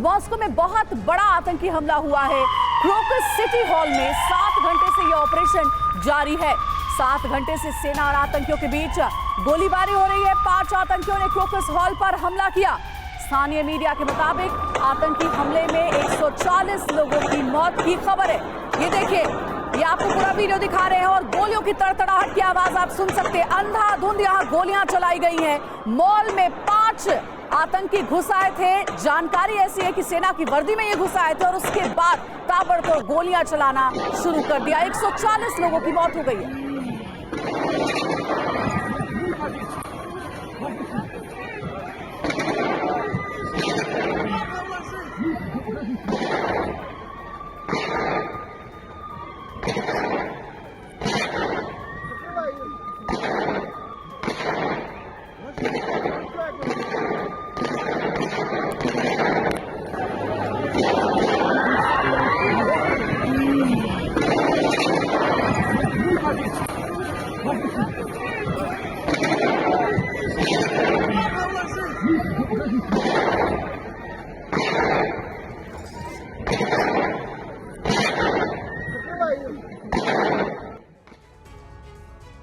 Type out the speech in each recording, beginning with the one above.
Moscow में बहुत बड़ा आतंकी हमला हुआ है। क्रोकस सिटी हॉल में 7 घंटे से यह ऑपरेशन जारी है। 7 घंटे से सेना और आतंकियों के बीच गोलीबारी हो रही है। 5 आतंकियों ने क्रोकस हॉल पर हमला किया। स्थानीय मीडिया के मुताबिक आतंकी हमले में 140 लोगों की मौत की खबर है। ये देखिए, ये आपको पूरा वीडियो दिखा रहे हैं और गोलियों की तड़तड़ाहट की आवाज आप सुन सकते हैं। अंधाधुंध यहाँ गोलियां चलाई गई हैं। मॉल में 5 आतंकी घुस आए थे। जानकारी ऐसी है कि सेना की वर्दी में ये घुस आए थे और उसके बाद ताबड़तोड़ गोलियां चलाना शुरू कर दिया। 140 लोगों की मौत हो गई है।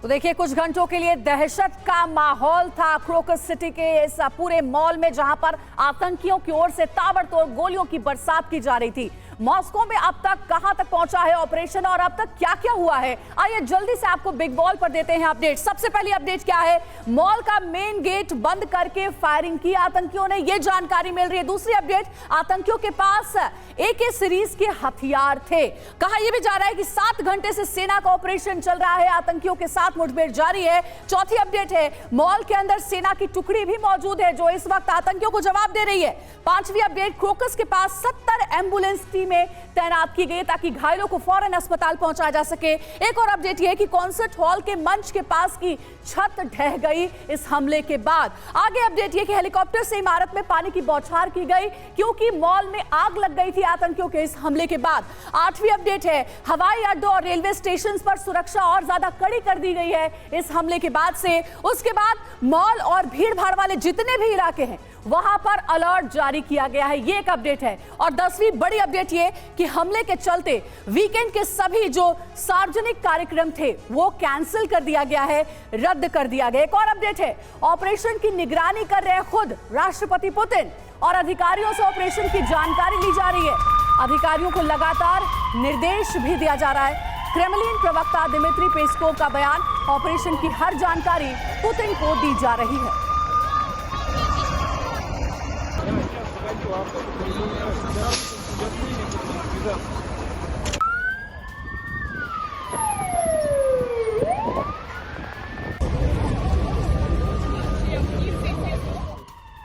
तो देखिए, कुछ घंटों के लिए दहशत का माहौल था क्रोकस सिटी के इस पूरे मॉल में, जहां पर आतंकियों की ओर से ताबड़तोड़ गोलियों की बरसात की जा रही थी। मॉस्को में अब तक कहां तक पहुंचा है ऑपरेशन और अब तक क्या क्या हुआ है, आइए जल्दी से आपको बिग बॉल पर देते हैं अपडेट। सबसे पहली अपडेट क्या है, मॉल का मेन गेट बंद करके फायरिंग की आतंकियों ने, यह जानकारी मिल रही है। दूसरी अपडेट, आतंकियों के पास AK सीरीज के हथियार थे। कहा यह भी जा रहा है कि 7 घंटे से सेना का ऑपरेशन चल रहा है, आतंकियों के साथ मुठभेड़ जारी है। चौथी अपडेट है, मॉल के अंदर सेना की टुकड़ी भी मौजूद है जो इस वक्त आतंकियों को जवाब दे रही है। पांचवी अपडेट, क्रोकस के पास 70 एम्बुलेंस टीमें तैनात की गई ताकि घायलों को फौरन अस्पताल पहुंचाया जा सके। एक और अपडेट यह है कि कॉन्सर्ट हॉल के मंच के पास की छत ढह गई इस हमले के बाद। आगे अपडेट यह कि हेलीकॉप्टर से इमारत में पानी की बौछार की गई क्योंकि मॉल में आग लग गई थी आतंकियों के इस हमले के बाद। आठवीं अपडेट है, हवाई अड्डों और रेलवे स्टेशन पर सुरक्षा और ज्यादा कड़ी कर दी गई है इस हमले के बाद से। उसके बाद मॉल और भीड़ भाड़ वाले जितने भी इलाके हैं वहां पर अलर्ट जारी किया गया है, ये एक अपडेट है। और 10वीं बड़ी अपडेट ये कि हमले के चलते वीकेंड के सभी जो सार्वजनिक कार्यक्रम थे वो कैंसिल कर दिया गया है, रद्द कर दिया गया। एक और अपडेट है, ऑपरेशन की निगरानी कर रहे खुद राष्ट्रपति पुतिन और अधिकारियों से ऑपरेशन की जानकारी ली जा रही है। अधिकारियों को लगातार निर्देश भी दिया जा रहा है। क्रेमलिन प्रवक्ता दिमित्री पेस्कोव का बयान, ऑपरेशन की हर जानकारी पुतिन को दी जा रही है।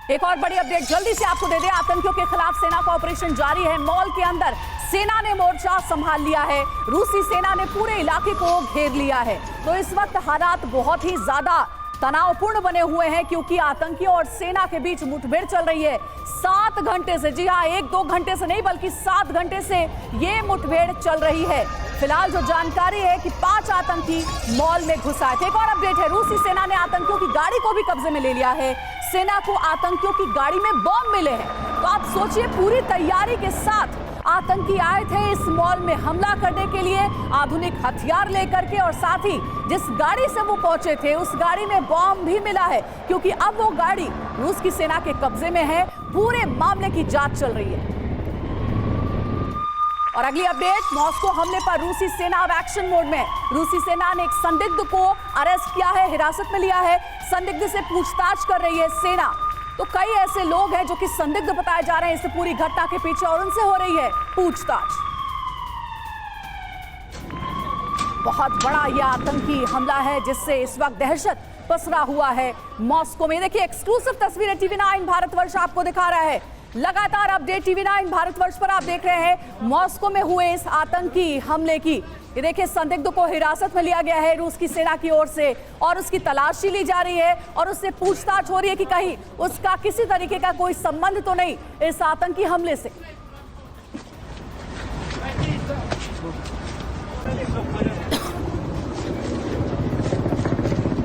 एक और बड़ी अपडेट जल्दी से आपको दे दें, आतंकियों के खिलाफ सेना का ऑपरेशन जारी है। मॉल के अंदर सेना ने मोर्चा संभाल लिया है, रूसी सेना ने पूरे इलाके को घेर लिया है। तो इस वक्त हालात बहुत ही ज्यादा तनावपूर्ण बने हुए हैं क्योंकि आतंकियों और सेना के बीच मुठभेड़ चल रही है 7 घंटे से। जी हाँ, 1-2 घंटे से नहीं बल्कि 7 घंटे से ये मुठभेड़ चल रही है। फिलहाल जो जानकारी है कि 5 आतंकी मॉल में घुस आए थे। एक और अपडेट है, रूसी सेना ने आतंकियों की गाड़ी को भी कब्जे में ले लिया है। सेना को आतंकियों की गाड़ी में बॉम्ब मिले हैं। तो आप सोचिए, पूरी तैयारी के साथ आतंकी आए थे इस मॉल में हमला करने के लिए, आधुनिक हथियार लेकर के, और साथ ही जिस गाड़ी से वो पहुंचे थे उस गाड़ी में बॉम्ब भी मिला है क्योंकि अब वो गाड़ी रूस की सेना के कब्जे में है। पूरे मामले की जांच चल रही है। और अगली अपडेट, मॉस्को हमले पर रूसी सेना अब एक्शन मोड में। रूसी सेना ने एक संदिग्ध को अरेस्ट किया है, हिरासत में लिया है। संदिग्ध से पूछताछ कर रही है सेना। तो कई ऐसे लोग हैं जो कि संदिग्ध बताए जा रहे हैं इस पूरी घटना के पीछे और उनसे हो रही है पूछताछ। बहुत बड़ा यह आतंकी हमला है जिससे इस वक्त दहशत पसरा हुआ है मॉस्को में। देखिए, एक्सक्लूसिव तस्वीरें TV9 भारतवर्ष आपको दिखा रहा है। लगातार अपडेट TV9 भारतवर्ष पर आप देख रहे हैं मॉस्को में हुए इस आतंकी हमले की। ये देखिए, संदिग्ध को हिरासत में लिया गया है रूस की सेना की ओर से और उसकी तलाशी ली जा रही है और उससे पूछताछ हो रही है कि कहीं उसका किसी तरीके का कोई संबंध तो नहीं इस आतंकी हमले से।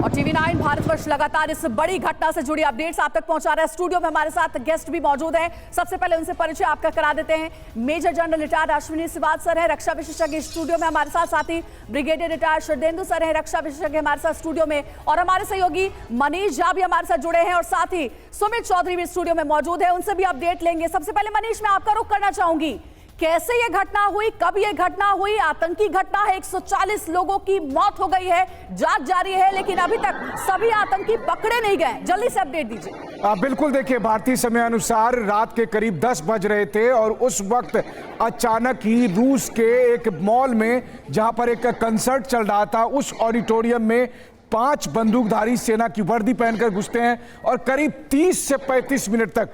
और TV9 भारतवर्ष लगातार इस बड़ी घटना से जुड़ी अपडेट्स आप तक पहुंचा रहा है। स्टूडियो में हमारे साथ गेस्ट भी मौजूद हैं। सबसे पहले उनसे परिचय आपका करा देते हैं। Major general retired Ashwini Siwal sir हैं, रक्षा विशेषज्ञ स्टूडियो में हमारे साथ ही ब्रिगेडियर रिटायर्ड शरदेंदु सर हैं, रक्षा विशेषज्ञ हमारे साथ स्टूडियो में, और हमारे सहयोगी मनीष झा भी हमारे साथ जुड़े हैं, और साथ ही सुमित चौधरी भी स्टूडियो में मौजूद है। उनसे भी अपडेट लेंगे। सबसे पहले मनीष, मैं आपका रुख करना चाहूंगी, कैसे ये घटना हुई, कब ये घटना हुई? आतंकी घटना है, 140 लोगों की मौत हो गई है, जांच जारी है, लेकिन अभी तक सभी आतंकी पकड़े नहीं गए। जल्दी से अपडेट दीजिए। बिल्कुल, देखिए, भारतीय समय अनुसार रात के करीब 10 बज रहे थे और उस वक्त अचानक ही रूस के एक मॉल में, जहां पर एक कंसर्ट चल रहा था, उस ऑडिटोरियम में 5 बंदूकधारी सेना की वर्दी पहनकर घुसते हैं और करीब 30 से 35 मिनट तक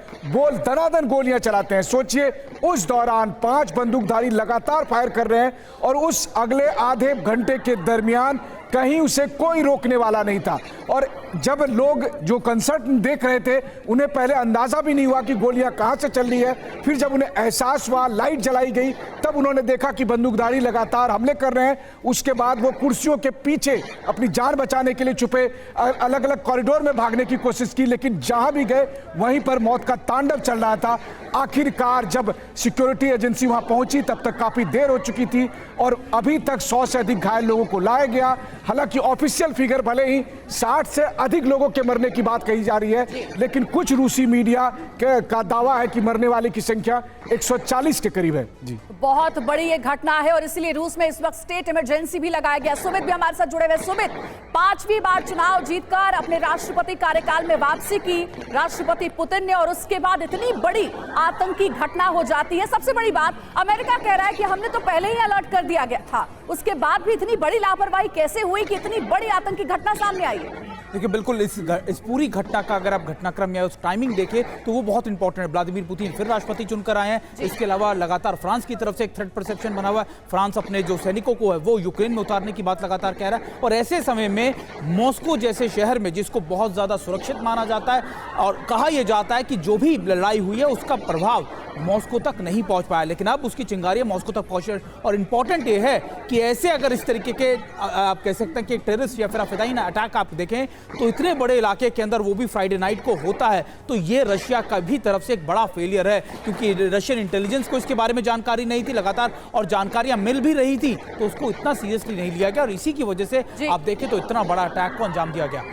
दनादन गोलियां चलाते हैं। सोचिए, उस दौरान 5 बंदूकधारी लगातार फायर कर रहे हैं और उस अगले आधे घंटे के दरमियान कहीं उसे कोई रोकने वाला नहीं था। और जब लोग जो कंसर्ट देख रहे थे, उन्हें पहले अंदाजा भी नहीं हुआ कि गोलियां कहां से चल रही है। फिर जब उन्हें एहसास हुआ, लाइट जलाई गई, तब उन्होंने देखा कि बंदूकधारी लगातार हमले कर रहे हैं। उसके बाद वो कुर्सियों के पीछे अपनी जान बचाने के लिए छुपे, अलग अलग कॉरिडोर में भागने की कोशिश की, लेकिन जहां भी गए वहीं पर मौत का तांडव चल रहा था। आखिरकार जब सिक्योरिटी एजेंसी वहां पहुंची, तब तक काफी देर हो चुकी थी और अभी तक 100 से अधिक घायल लोगों को लाया गया। हालांकि ऑफिशियल फिगर भले ही 60 से अधिक लोगों के मरने की बात कही जा रही है, लेकिन कुछ रूसी मीडिया का दावा है कि मरने वाले की संख्या 140 के करीब है। जी, बहुत बड़ी ये घटना है और इसलिए रूस में इस वक्त स्टेट इमरजेंसी भी लगाया गया। सुमित भी हमारे साथ जुड़े हुए। सुमित, 5वीं बार चुनाव जीतकर अपने राष्ट्रपति कार्यकाल में वापसी की राष्ट्रपति पुतिन ने, और उसके बाद इतनी बड़ी आतंकी घटना हो जाती है। सबसे बड़ी बात, अमेरिका कह रहा है कि हमने तो पहले ही अलर्ट कर दिया गया था, उसके बाद भी इतनी बड़ी लापरवाही कैसे हुई कि इतनी बड़ी आतंकी घटना सामने आई है? देखिए, बिल्कुल इस पूरी घटना का अगर आप घटनाक्रम या उस टाइमिंग देखें तो वो बहुत इंपॉर्टेंट है। व्लादिमीर पुतिन फिर राष्ट्रपति चुनकर आए हैं। इसके अलावा लगातार फ्रांस की तरफ से एक थ्रेट परसेप्शन बना हुआ है। फ्रांस अपने जो सैनिकों को है वो यूक्रेन में उतारने की बात लगातार कह रहा है, और ऐसे समय में मॉस्को जैसे शहर में, जिसको बहुत ज्यादा सुरक्षित माना जाता है और कहा यह जाता है कि जो भी लड़ाई हुई है उसका प्रभाव मॉस्को तक नहीं पहुंच पाया, लेकिन अब उसकी चिंगारियां मॉस्को तक पहुंच रही है। और इंपॉर्टेंट ये है कि ऐसे अगर इस तरीके के आप कह सकते हैं कि टेररिस्ट या फिर फिदायीन अटैक आप देखें तो इतने बड़े इलाके के अंदर, वो भी फ्राइडे नाइट को होता है, तो ये रशिया का भी तरफ से एक बड़ा फेलियर है, क्योंकि रशियन इंटेलिजेंस को इसके बारे में जानकारी नहीं थी लगातार, और जानकारियां मिल भी रही थी तो उसको इतना सीरियसली नहीं लिया गया, और इसी की वजह से आप देखें तो इतना बड़ा अटैक को अंजाम दिया गया।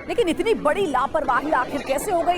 लेकिन इतनी बड़ी लापरवाही आखिर कैसे हो गई?